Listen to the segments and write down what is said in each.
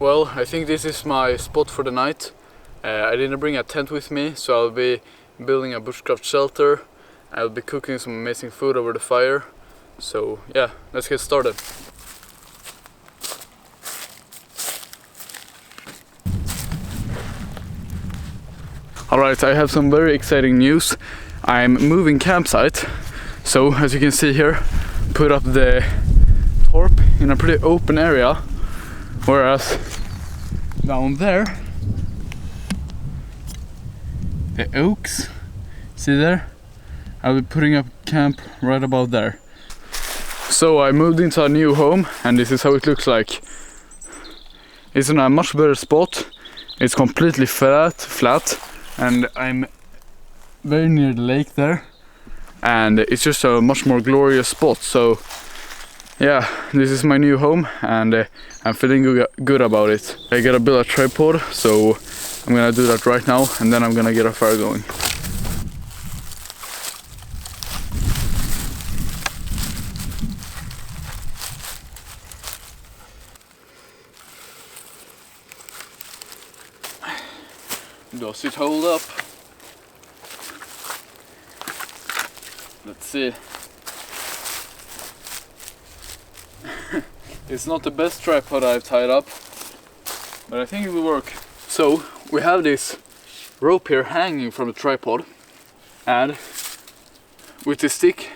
Well, I think this is my spot for the night. I didn't bring a tent with me, so I'll be building a bushcraft shelter. I'll be cooking some amazing food over the fire. So yeah, let's get started. Alright, I have some very exciting news. I'm moving campsite. So as you can see here, put up the tarp in a pretty open area, whereas down there the oaks, see there? I'll be putting up camp right about there. So I moved into a new home and this is how it looks like. It's in a much better spot. It's completely flat and I'm very near the lake there. And it's just a much more glorious spot. So yeah, this is my new home and I'm feeling good about it. I gotta build a tripod, so I'm gonna do that right now and then I'm gonna get a fire going. Does it hold up? Let's see. It's not the best tripod I've tied up, but I think it will work. So we have this rope here hanging from the tripod, and with the stick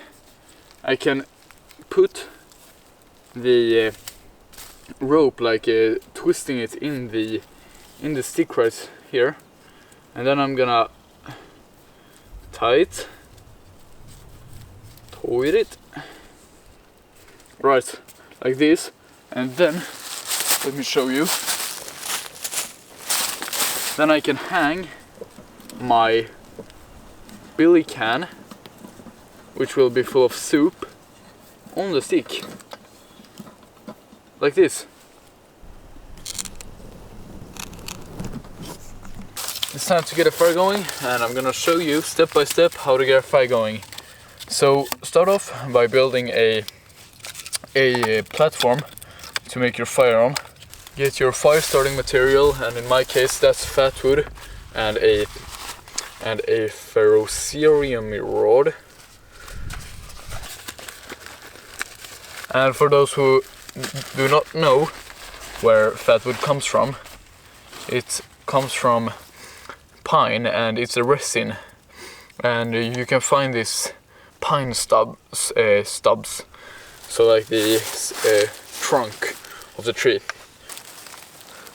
I can put the rope, like twisting it in the stick right here, and then I'm gonna tie it right like this, and then let me show you. Then I can hang my billy can, which will be full of soup, on the stick like this. It's time to get a fire going, and I'm gonna show you step by step how to get a fire going. So start off by building a platform to make your fire on. Get your fire starting material, and in my case that's fat wood and a ferrocerium rod. And for those who do not know where fat wood comes from, it comes from pine and it's a resin, and you can find this pine stubs, so like the trunk of the tree.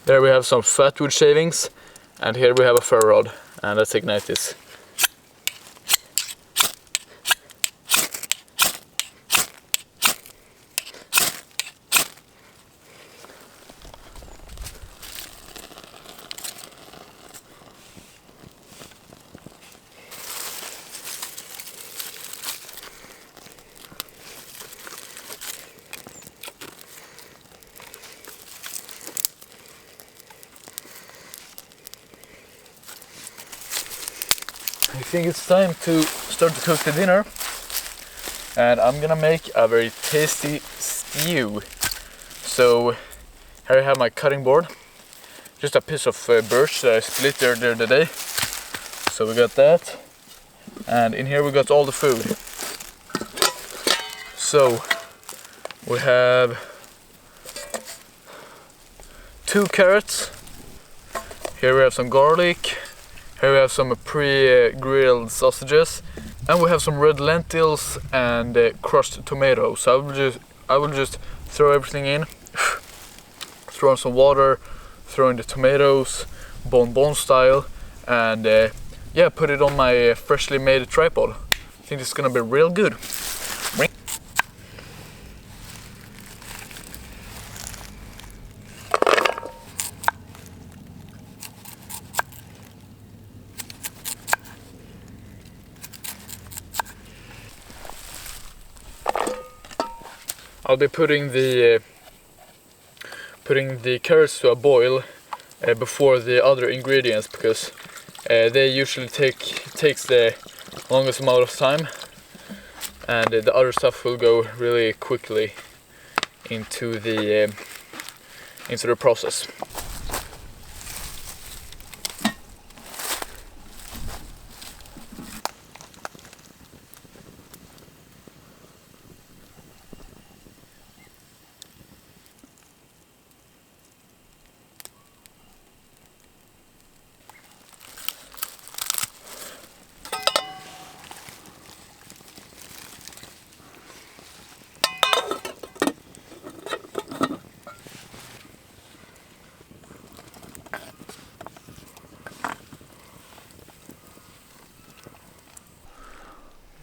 There we have some fat wood shavings, and here we have a ferro rod, and let's ignite this. I think it's time to start to cook the dinner, and I'm gonna make a very tasty stew. So here I have my cutting board, just a piece of birch that I split earlier today. So we got that, and in here we got all the food. So we have 2 carrots, here we have some garlic, here we have some pre-grilled sausages, and we have some red lentils and crushed tomatoes. So I will just throw everything in, throw in some water, throw in the tomatoes, bon style, and yeah, put it on my freshly made tripod. I think this is gonna be real good. I'll be putting the carrots to a boil before the other ingredients, because they usually takes the longest amount of time, and the other stuff will go really quickly into the process.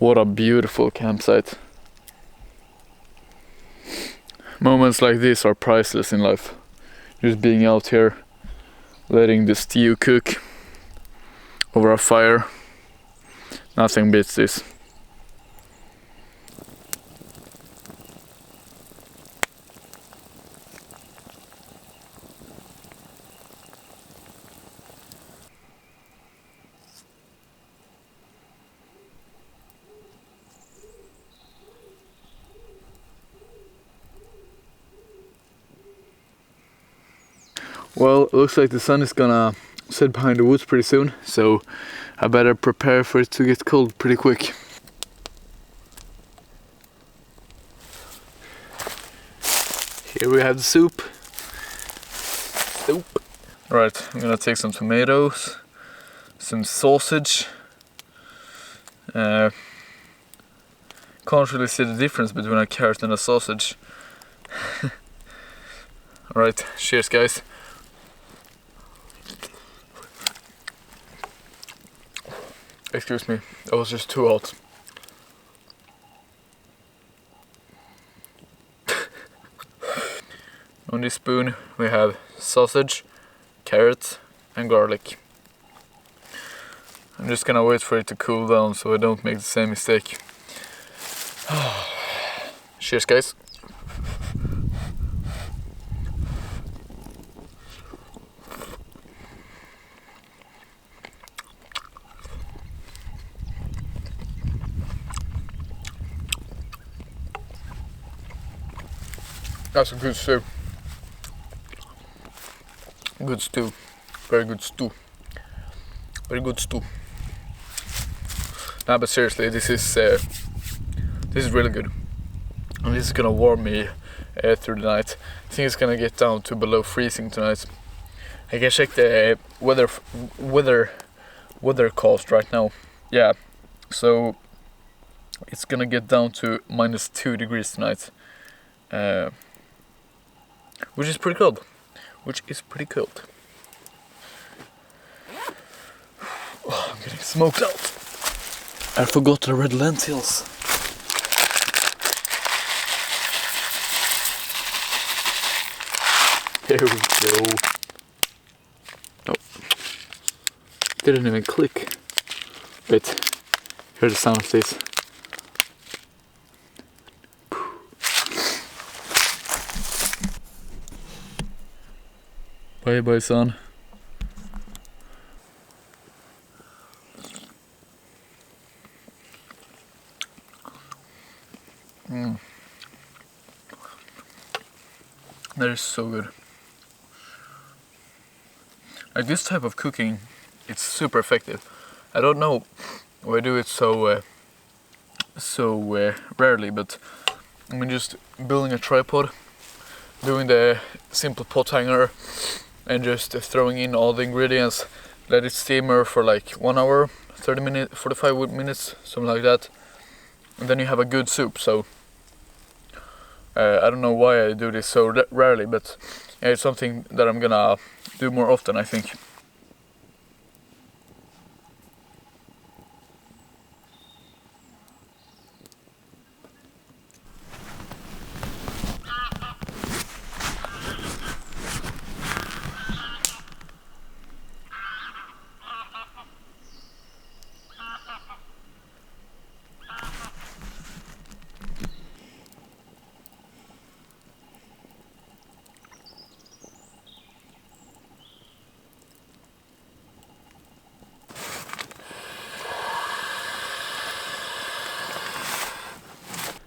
What a beautiful campsite. Moments like this are priceless in life. Just being out here, letting the stew cook over a fire. Nothing beats this. Well, it looks like the sun is gonna set behind the woods pretty soon, so I better prepare for it to get cold pretty quick. Here we have the soup. Right, I'm gonna take some tomatoes, some sausage. Can't really see the difference between a carrot and a sausage. Alright, cheers guys. Excuse me, that was just too hot. On this spoon we have sausage, carrot and garlic. I'm just gonna wait for it to cool down so I don't make the same mistake. Cheers guys. That's a good stew. Good stew. Very good stew. Very good stew. Nah, but seriously, this is really good. And this is gonna warm me through the night. I think it's gonna get down to below freezing tonight. I can check the weathercast right now. Yeah, so it's gonna get down to -2 degrees tonight. Which is pretty cold. Oh, I'm getting smoked out. I forgot the red lentils. Here we go. No. Didn't even click. Wait. Hear the sound of this. Bye bye son. That is so good. Like this type of cooking, it's super effective. I don't know why I do it so rarely, but I mean just building a tripod, doing the simple pot hanger, and just throwing in all the ingredients, let it simmer for like 1 hour, 30 minutes, 45 minutes, something like that, and then you have a good soup. So I don't know why I do this so rarely, but yeah, it's something that I'm gonna do more often, I think.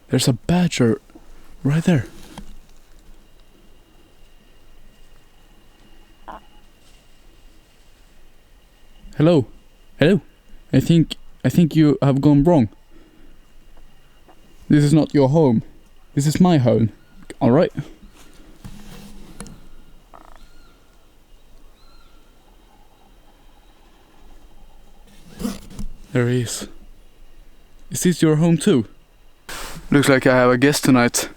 There's a badger right there. Hello. Hello. I think you have gone wrong. This is not your home. This is my home. All right. There he is. Is this your home too? Looks like I have a guest tonight.